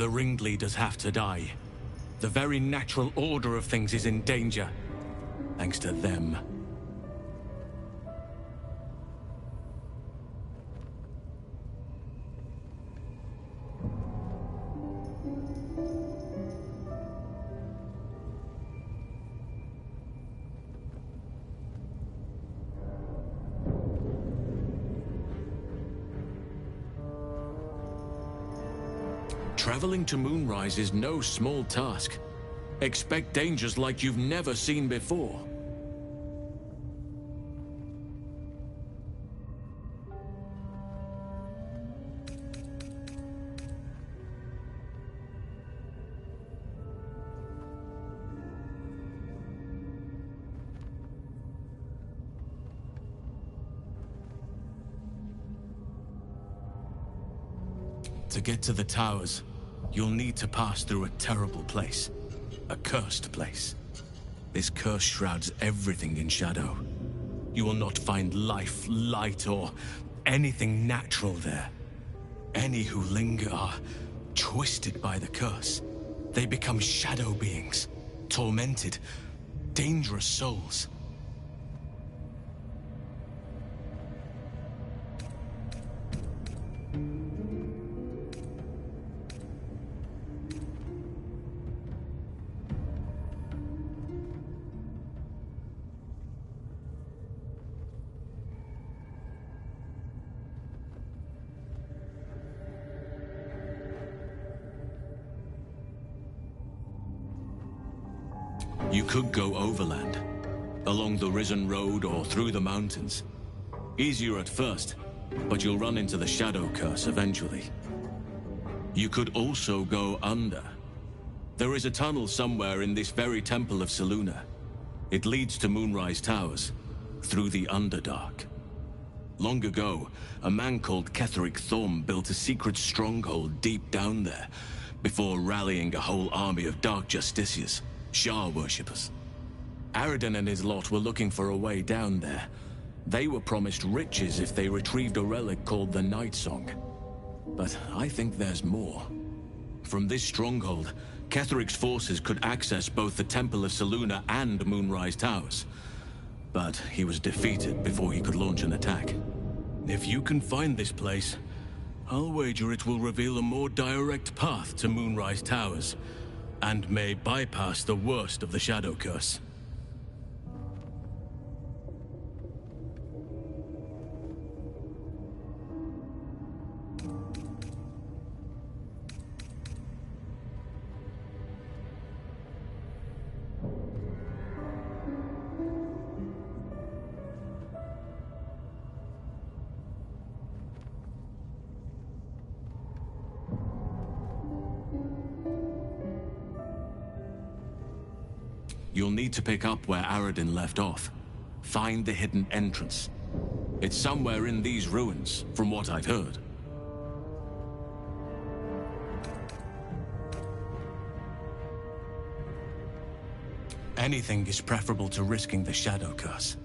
The ringleaders have to die. The very natural order of things is in danger, thanks to them. Traveling to Moonrise is no small task. Expect dangers like you've never seen before. To get to the towers, you'll need to pass through a terrible place. A cursed place. This curse shrouds everything in shadow. You will not find life, light, or anything natural there. Any who linger are twisted by the curse. They become shadow beings, tormented, dangerous souls. You could go overland, along the Risen Road or through the mountains. Easier at first, but you'll run into the Shadow Curse eventually. You could also go under. There is a tunnel somewhere in this very Temple of Selûne. It leads to Moonrise Towers, through the Underdark. Long ago, a man called Ketheric Thorm built a secret stronghold deep down there, before rallying a whole army of Dark Justiciars. Shah worshippers. Aradin and his lot were looking for a way down there. They were promised riches if they retrieved a relic called the Night Song. But I think there's more. From this stronghold, Ketheric's forces could access both the Temple of Selûne and Moonrise Towers. But he was defeated before he could launch an attack. If you can find this place, I'll wager it will reveal a more direct path to Moonrise Towers, and may bypass the worst of the Shadow Curse. You'll need to pick up where Aradin left off. Find the hidden entrance. It's somewhere in these ruins, from what I've heard. Anything is preferable to risking the Shadow Curse.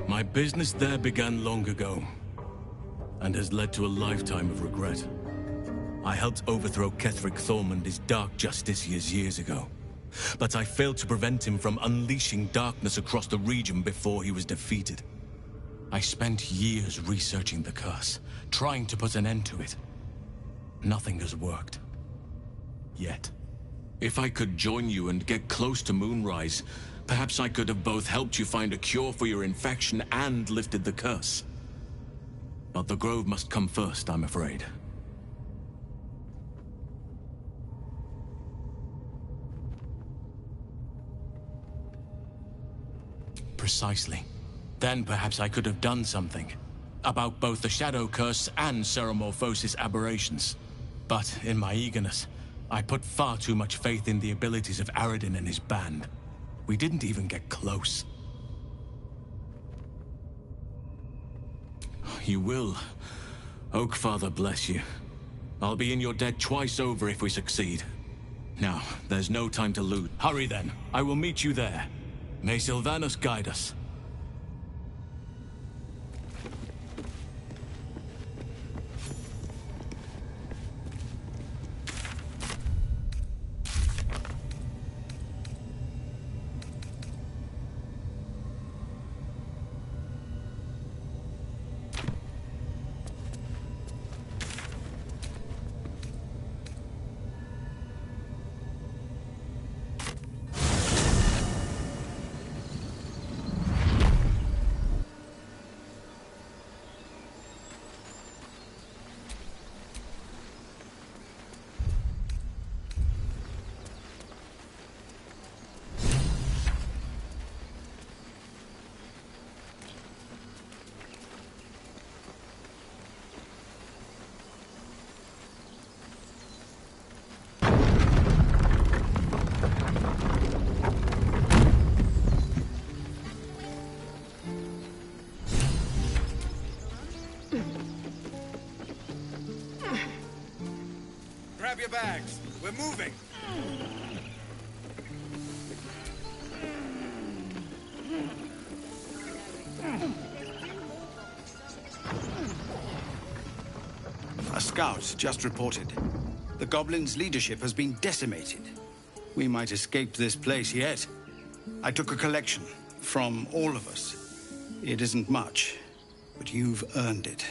My business there began long ago, and has led to a lifetime of regret. I helped overthrow Ketheric Thormund, his Dark Justiciars, years ago. But I failed to prevent him from unleashing darkness across the region before he was defeated. I spent years researching the curse, trying to put an end to it. Nothing has worked. Yet. If I could join you and get close to Moonrise, perhaps I could have both helped you find a cure for your infection and lifted the curse. But the Grove must come first, I'm afraid. Precisely. Then perhaps I could have done something about both the Shadow Curse and Ceremorphosis aberrations. But in my eagerness, I put far too much faith in the abilities of Aradin and his band. We didn't even get close. You will. Oakfather bless you. I'll be in your debt twice over if we succeed. Now, there's no time to lose. Hurry then. I will meet you there. May Sylvanas guide us. Grab your bags. We're moving. A scout just reported. The Goblins' leadership has been decimated. We might escape this place yet. I took a collection from all of us. It isn't much, but you've earned it.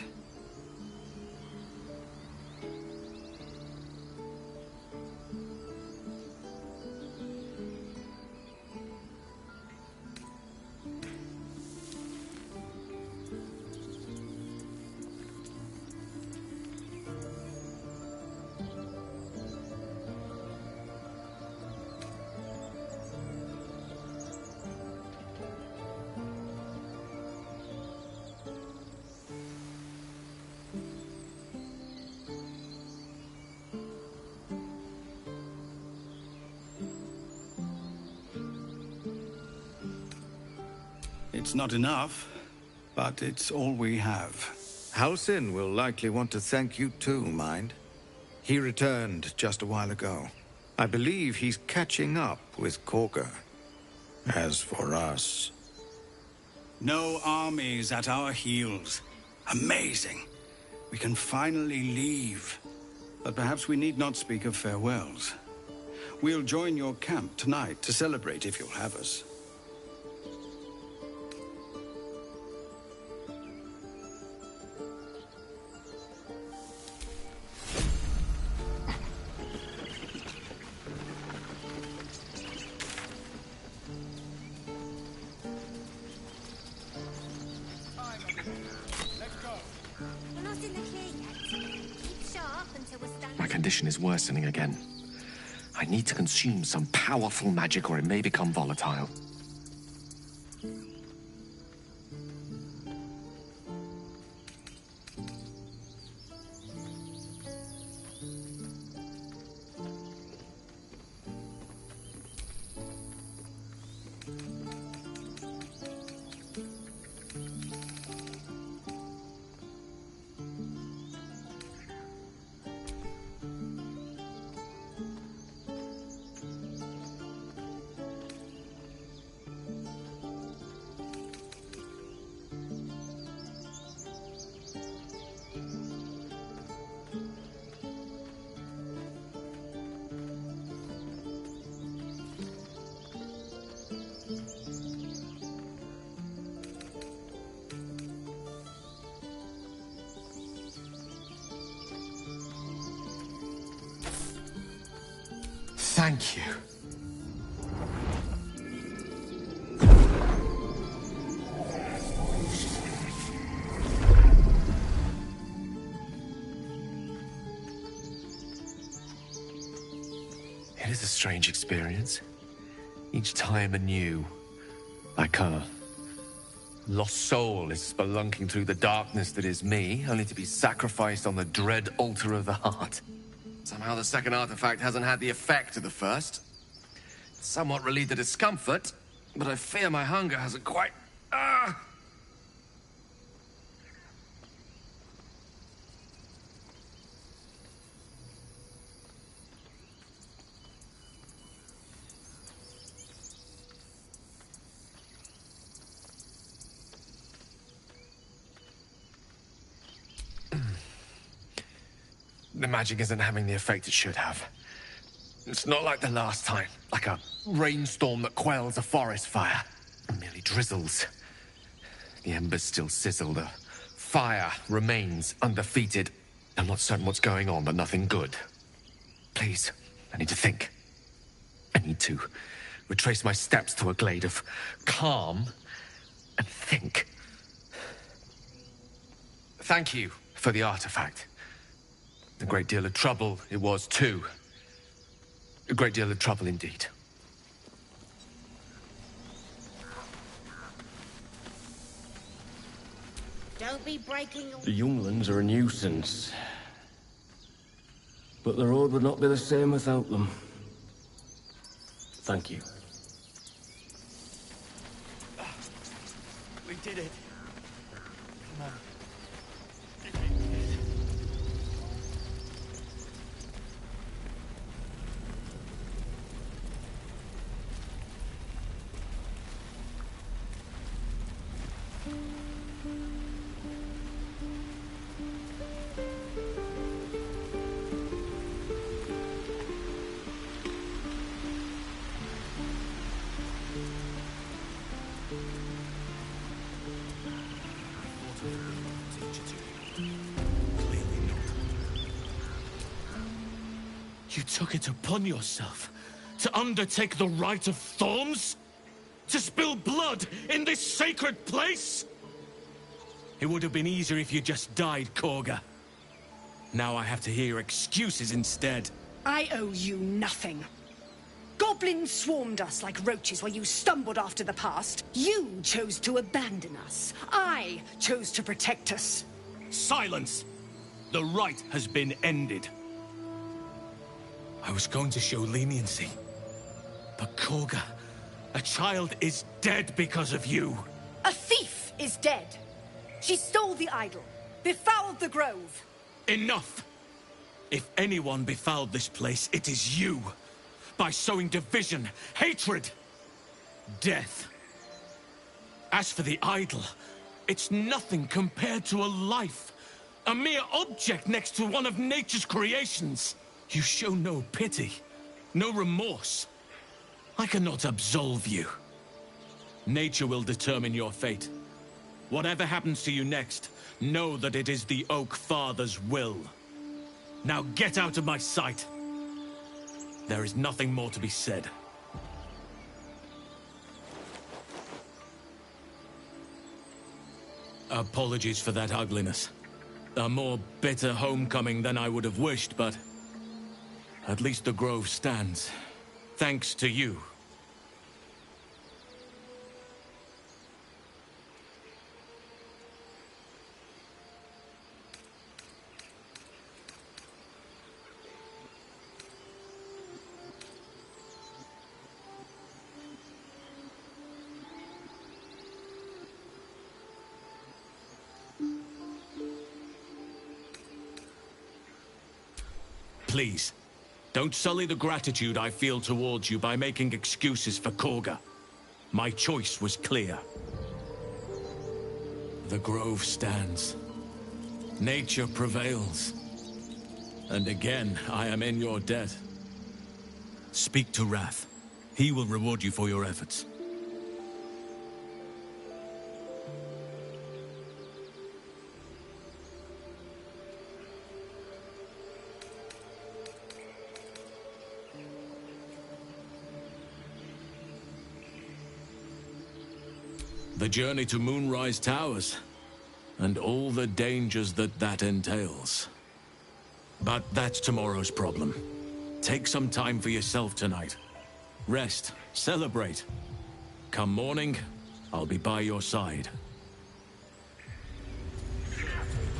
It's not enough, but it's all we have. Halsin will likely want to thank you too, Mind. He returned just a while ago. I believe he's catching up with Kagha. As for us... No armies at our heels. Amazing. We can finally leave. But perhaps we need not speak of farewells. We'll join your camp tonight to celebrate if you'll have us. My condition is worsening again. I need to consume some powerful magic or it may become volatile. Thank you. It is a strange experience. Each time anew. Like a lost soul is spelunking through the darkness that is me, only to be sacrificed on the dread altar of the heart. Somehow the second artifact hasn't had the effect of the first. Somewhat relieved the discomfort, but I fear my hunger hasn't quite... The magic isn't having the effect it should have. It's not like the last time, like a rainstorm that quells a forest fire. It merely drizzles. The embers still sizzle, the fire remains undefeated. I'm not certain what's going on, but nothing good. Please, I need to think. I need to retrace my steps to a glade of calm and think. Thank you for the artifact. A great deal of trouble it was, too. A great deal of trouble indeed. Don't be breaking... The younglings are a nuisance. But the road would not be the same without them. Thank you. We did it. Come on. You took it upon yourself to undertake the rite of thorns? To spill blood in this sacred place? It would have been easier if you just died, Kagha. Now I have to hear excuses instead. I owe you nothing. Goblins swarmed us like roaches while you stumbled after the past. You chose to abandon us. I chose to protect us. Silence! The rite has been ended. I was going to show leniency. But Kagha, a child is dead because of you. A thief is dead. She stole the idol, befouled the grove. Enough! If anyone befouled this place, it is you. By sowing division, hatred, death. As for the idol, it's nothing compared to a life. A mere object next to one of nature's creations. You show no pity, no remorse. I cannot absolve you. Nature will determine your fate. Whatever happens to you next, know that it is the Oak Father's will. Now get out of my sight. There is nothing more to be said. Apologies for that ugliness. A more bitter homecoming than I would have wished, but... at least the grove stands. Thanks to you. Please, don't sully the gratitude I feel towards you by making excuses for Kagha. My choice was clear. The grove stands. Nature prevails. And again, I am in your debt. Speak to Wrath. He will reward you for your efforts. The journey to Moonrise Towers, and all the dangers that entails. But that's tomorrow's problem. Take some time for yourself tonight. Rest, celebrate. Come morning, I'll be by your side.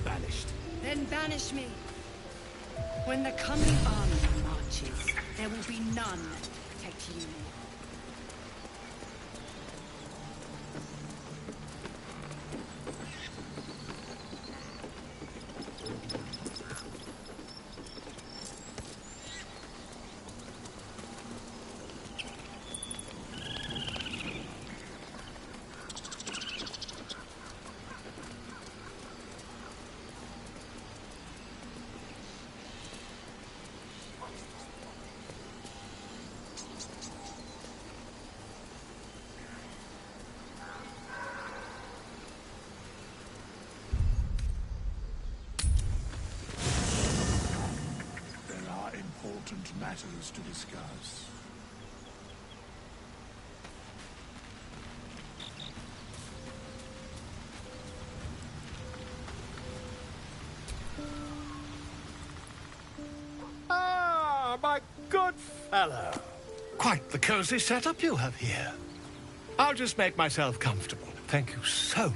Banished. Then banish me. When the coming army marches, there will be none to protect you. Important matters to discuss. Ah, my good fellow. Quite the cozy setup you have here. I'll just make myself comfortable. Thank you so much.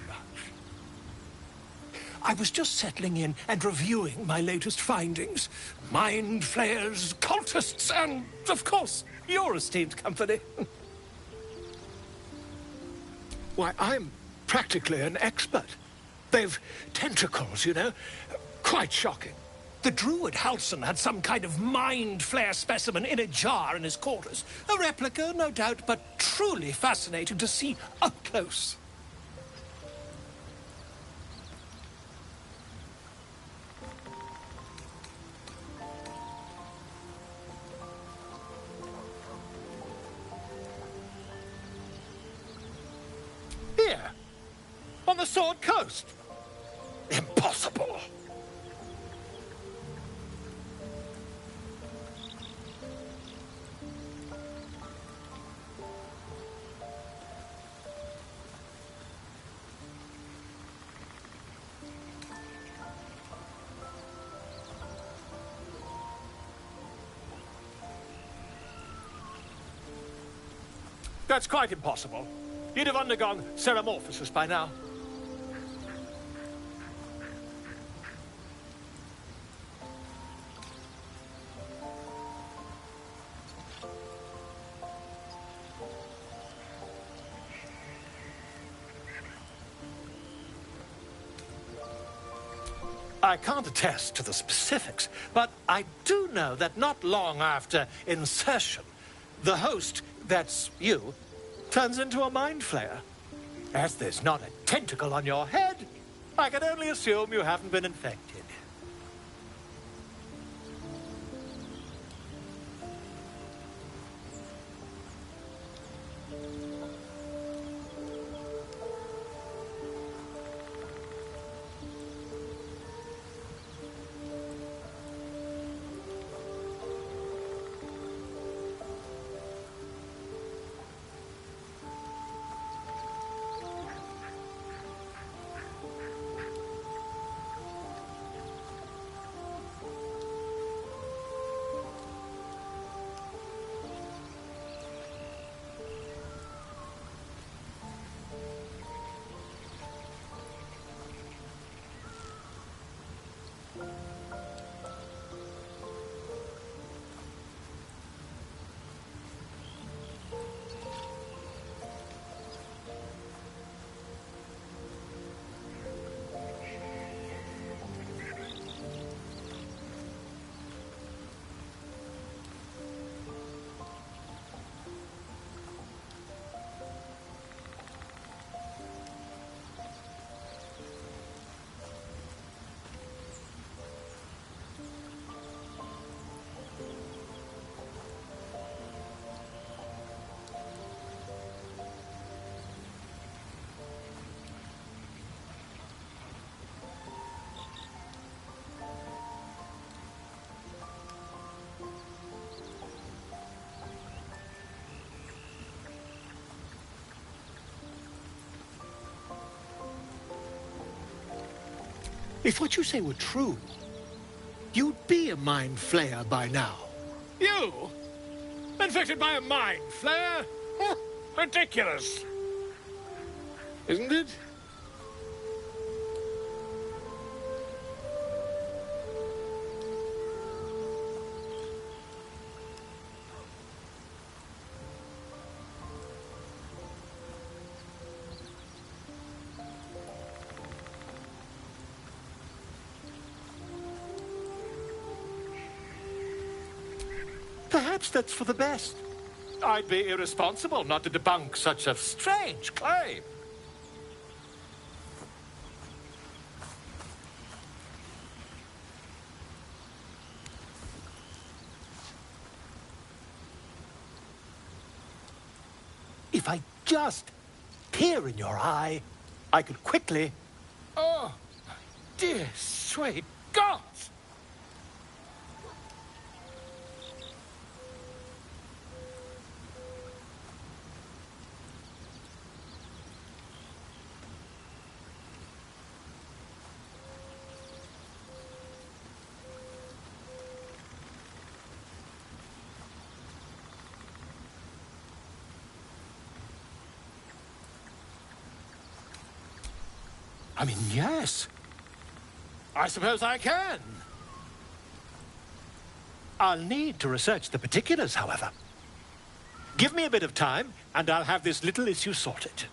I was just settling in and reviewing my latest findings. Mind flayers, cultists, and, of course, your esteemed company. Why, I'm practically an expert. They've tentacles, you know. Quite shocking. The druid Halson had some kind of mind flare specimen in a jar in his quarters. A replica, no doubt, but truly fascinating to see up close. Here, on the Sword Coast. Impossible. That's quite impossible. You'd have undergone Ceramorphosis by now. I can't attest to the specifics, but I do know that not long after insertion, the host, that's you, turns into a mind flayer. As there's not a tentacle on your head, I can only assume you haven't been infected. If what you say were true, you'd be a mind flayer by now. You? Infected by a mind flayer? Huh, ridiculous. Isn't it? Perhaps that's for the best. I'd be irresponsible not to debunk such a strange claim. If I just peer in your eye, I could quickly... Oh, dear sweet gods! I mean, yes. I suppose I can. I'll need to research the particulars, however. Give me a bit of time, and I'll have this little issue sorted.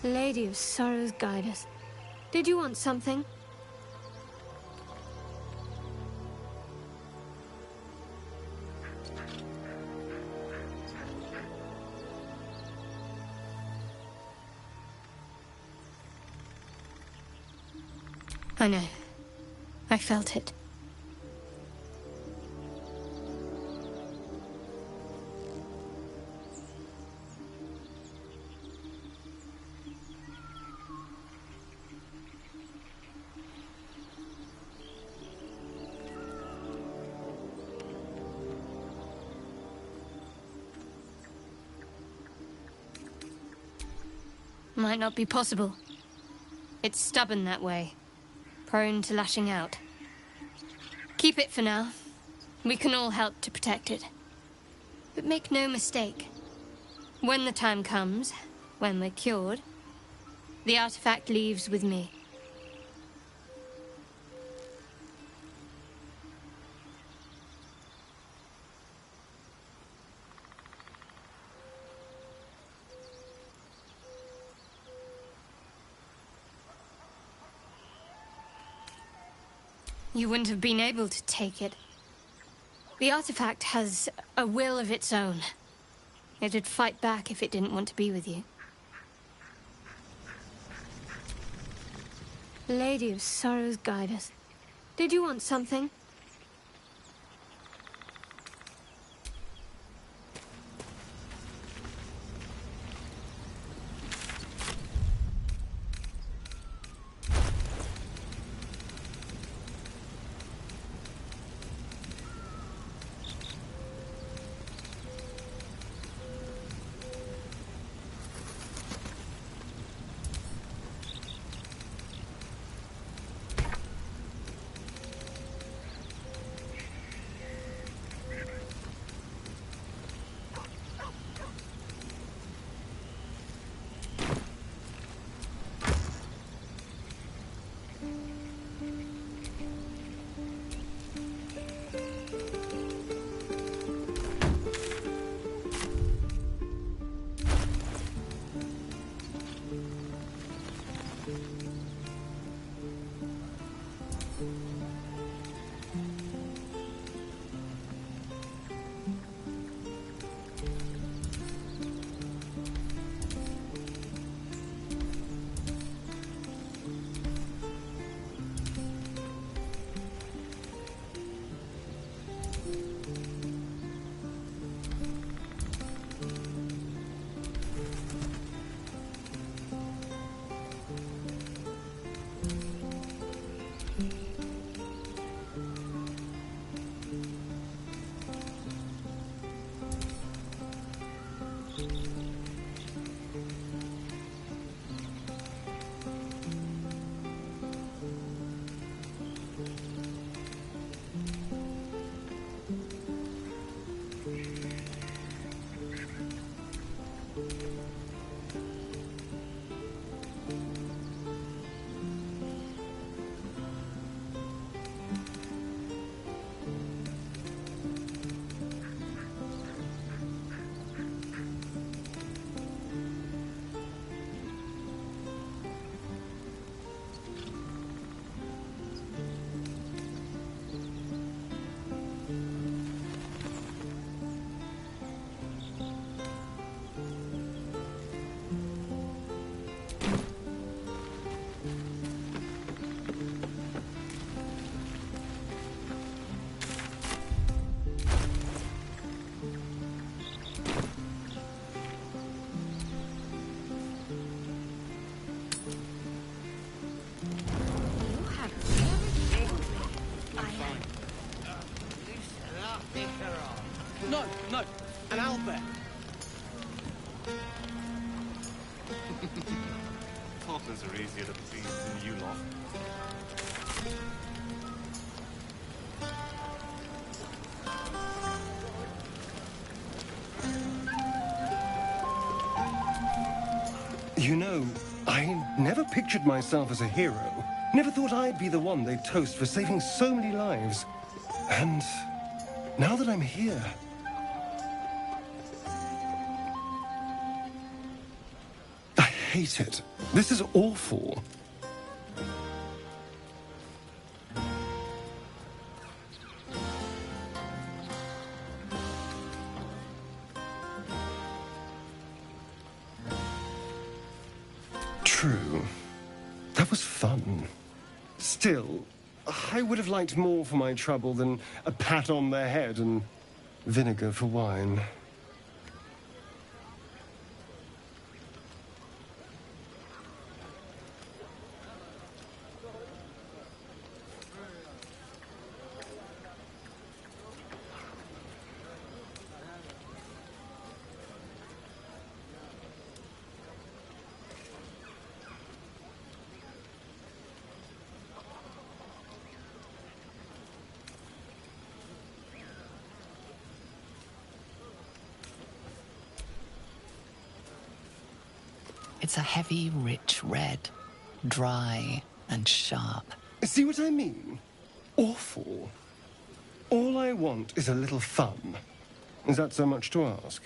Lady of Sorrows, guide us. Did you want something? I know. I felt it. Might not be possible. It's stubborn that way, prone to lashing out. Keep it for now. We can all help to protect it. But make no mistake. When the time comes, when we're cured, the artifact leaves with me. you wouldn't have been able to take it. The artifact has a will of its own. It'd fight back if it didn't want to be with you. Lady of Sorrows, guide us. Did you want something? No, no, an owlbear. Toddlers are easier to please than you lot. You know, I never pictured myself as a hero. Never thought I'd be the one they'd toast for saving so many lives. And now that I'm here... I hate it. This is awful. True. That was fun. Still, I would have liked more for my trouble than a pat on the head and vinegar for wine. It's a heavy, rich red, dry and sharp. See what I mean? Awful. All I want is a little fun. Is that so much to ask?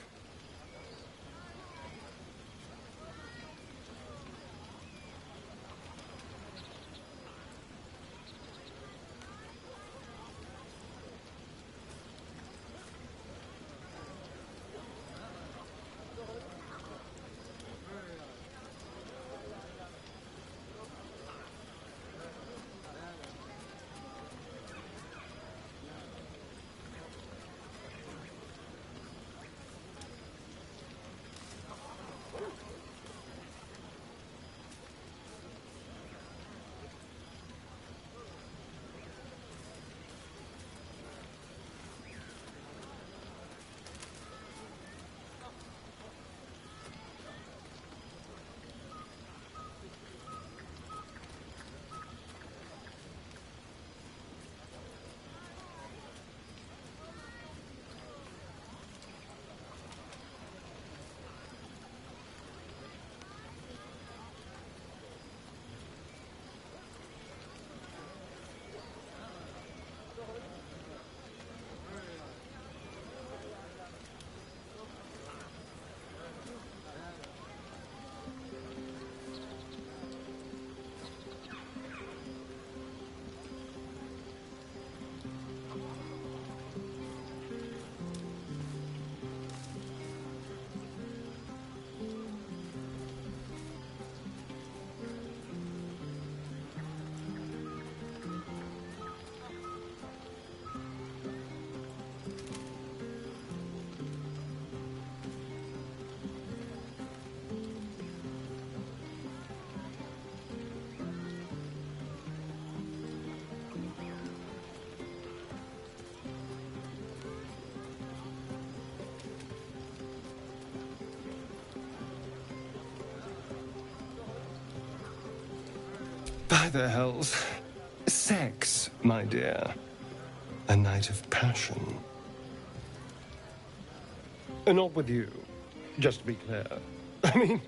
By the hells. Sex, my dear. A night of passion. Not with you, just to be clear. I mean,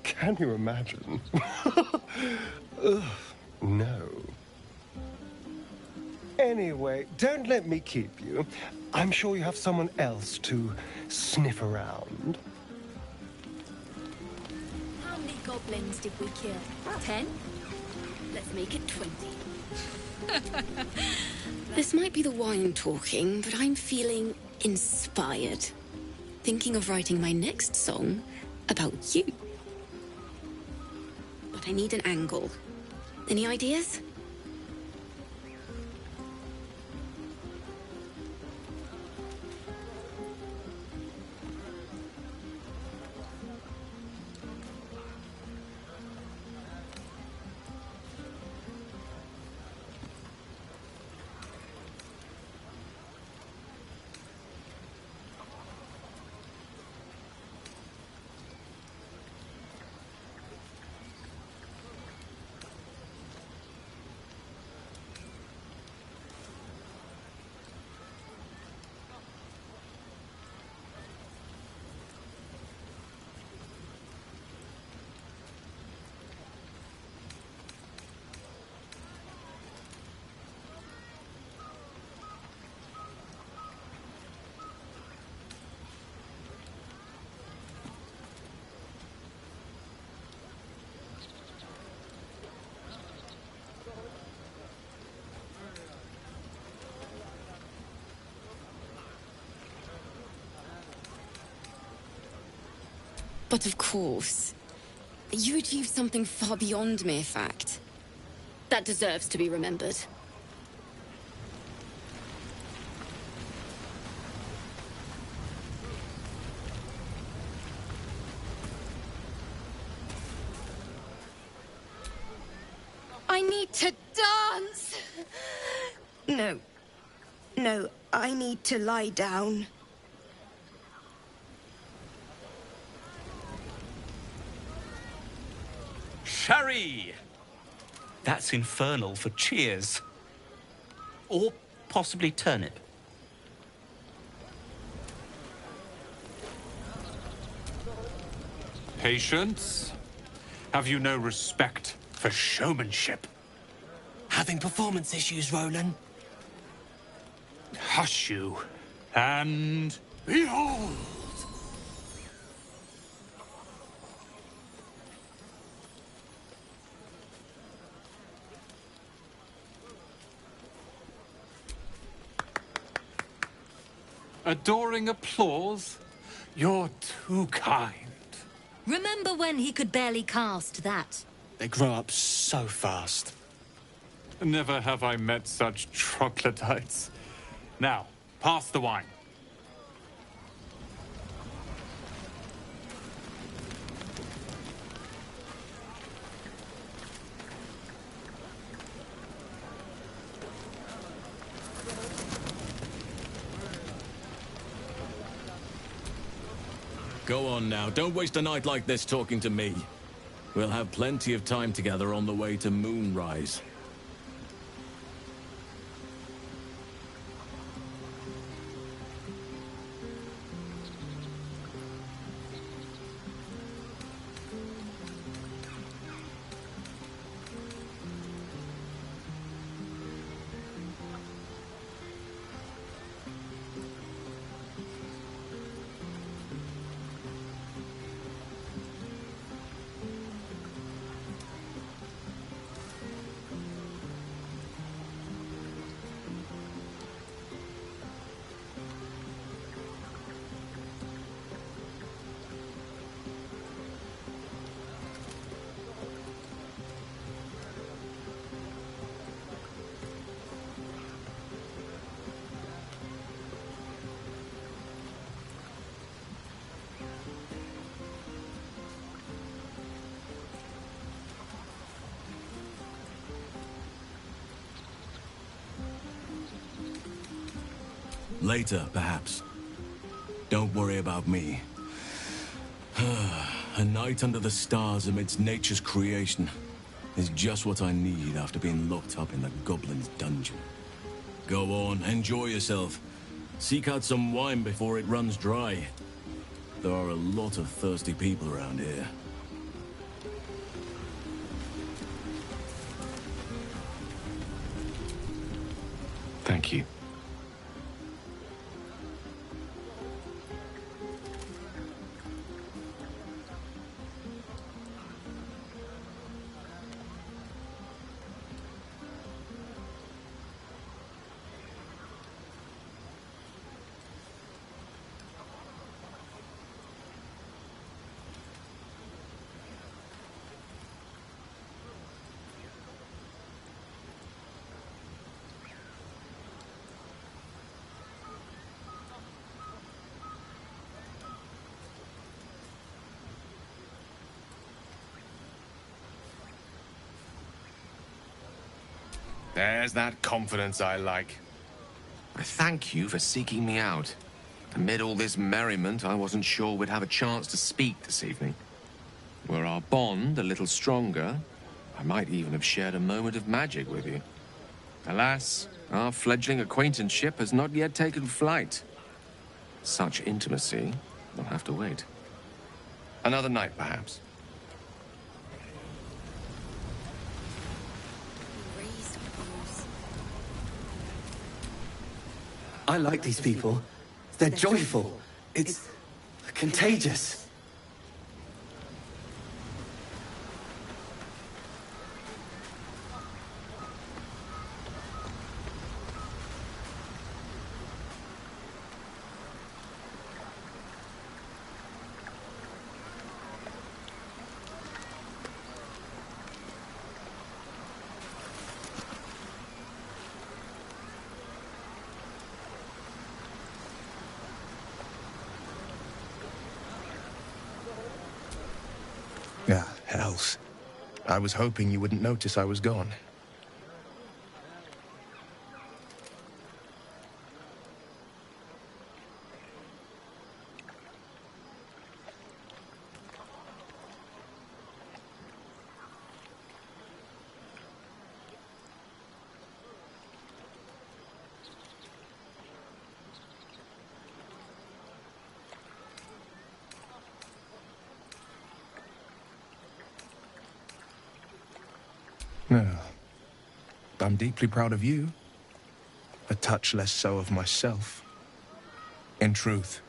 can you imagine? Ugh, no. Anyway, don't let me keep you. I'm sure you have someone else to sniff around. How many goblins did we kill? 10? Let's make it 20. This might be the wine talking, but I'm feeling inspired. Thinking of writing my next song about you. But I need an angle. Any ideas? But of course, you achieved something far beyond mere fact. That deserves to be remembered. I need to dance! No. No, I need to lie down. Sherry! That's infernal for cheers. Or possibly turnip. Patience? Have you no respect for showmanship? Having performance issues, Roland? Hush you, and behold! Adoring applause? You're too kind. Remember when he could barely cast that? They grow up so fast. Never have I met such troglodytes. Now, pass the wine. Go on now, don't waste a night like this talking to me. We'll have plenty of time together on the way to Moonrise. Later, perhaps. Don't worry about me. A night under the stars amidst nature's creation. is just what I need after being locked up in the Goblin's dungeon. Go on, enjoy yourself. Seek out some wine before it runs dry. There are a lot of thirsty people around here. Thank you. There's that confidence I like. I thank you for seeking me out. Amid all this merriment, I wasn't sure we'd have a chance to speak this evening. Were our bond a little stronger, I might even have shared a moment of magic with you. Alas, our fledgling acquaintanceship has not yet taken flight. Such intimacy will have to wait. Another night, perhaps. I like these people. They're joyful. It's contagious. Ah, hells. I was hoping you wouldn't notice I was gone. No. I'm deeply proud of you. A touch less so of myself. In truth,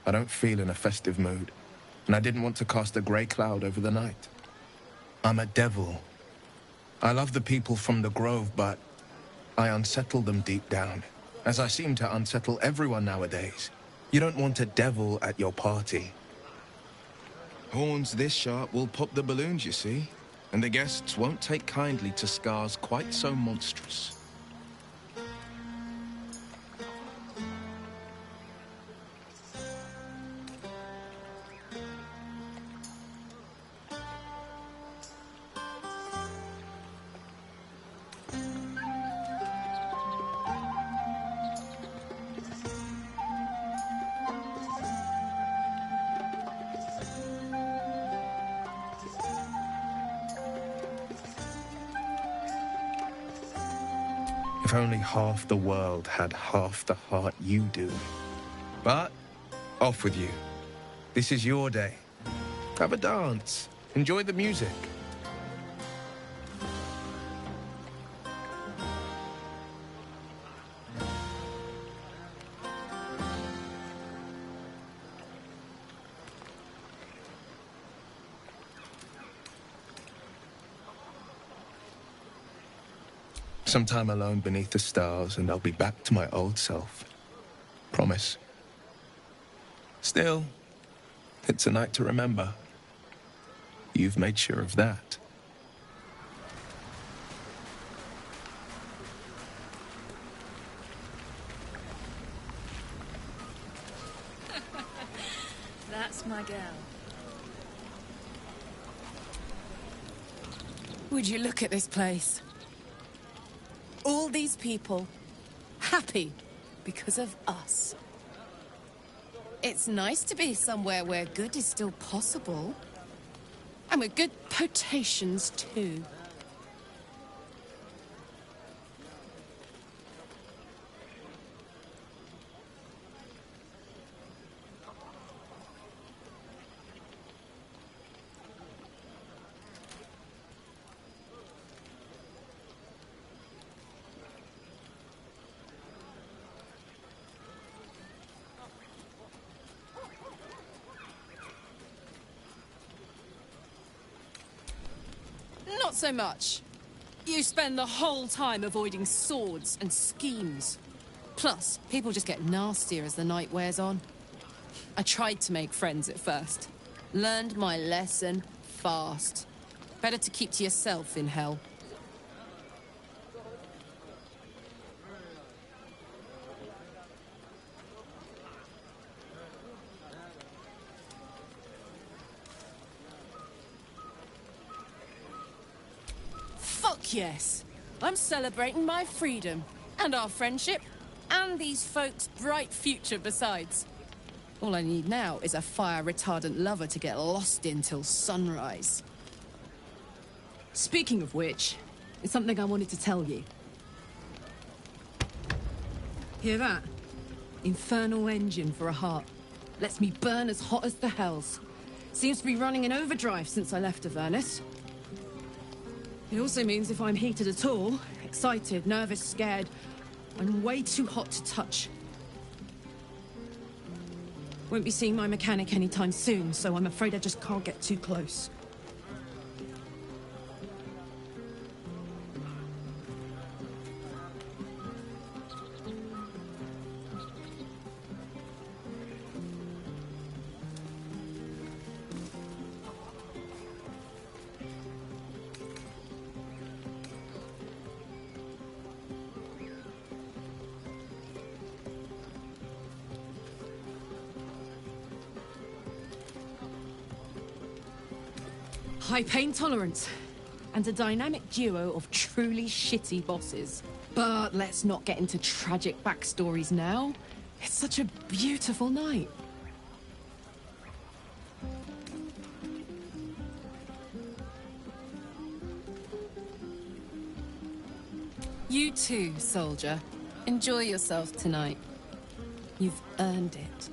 I don't feel in a festive mood, and I didn't want to cast a grey cloud over the night. I'm a devil. I love the people from the Grove, but I unsettle them deep down, as I seem to unsettle everyone nowadays. You don't want a devil at your party. Horns this sharp will pop the balloons, you see. And the guests won't take kindly to scars quite so monstrous. If only half the world had half the heart you do. But, off with you. This is your day. Have a dance. Enjoy the music. Some time alone beneath the stars, and I'll be back to my old self. Promise. Still, it's a night to remember. You've made sure of that. That's my girl. Would you look at this place? All these people, happy because of us. It's nice to be somewhere where good is still possible. And with good potations, too. Not so much. You spend the whole time avoiding swords and schemes. Plus, people just get nastier as the night wears on. I tried to make friends at first. Learned my lesson fast. Better to keep to yourself in hell. Fuck yes! I'm celebrating my freedom, and our friendship, and these folks' bright future besides. All I need now is a fire-retardant lover to get lost in till sunrise. Speaking of which, it's something I wanted to tell you. Hear that? Infernal engine for a heart. Lets me burn as hot as the hells. Seems to be running in overdrive since I left Avernus. It also means if I'm heated at all, excited, nervous, scared, I'm way too hot to touch. Won't be seeing my mechanic anytime soon, so I'm afraid I just can't get too close. High pain tolerance, and a dynamic duo of truly shitty bosses. But let's not get into tragic backstories now. It's such a beautiful night. You too, soldier. Enjoy yourself tonight. You've earned it.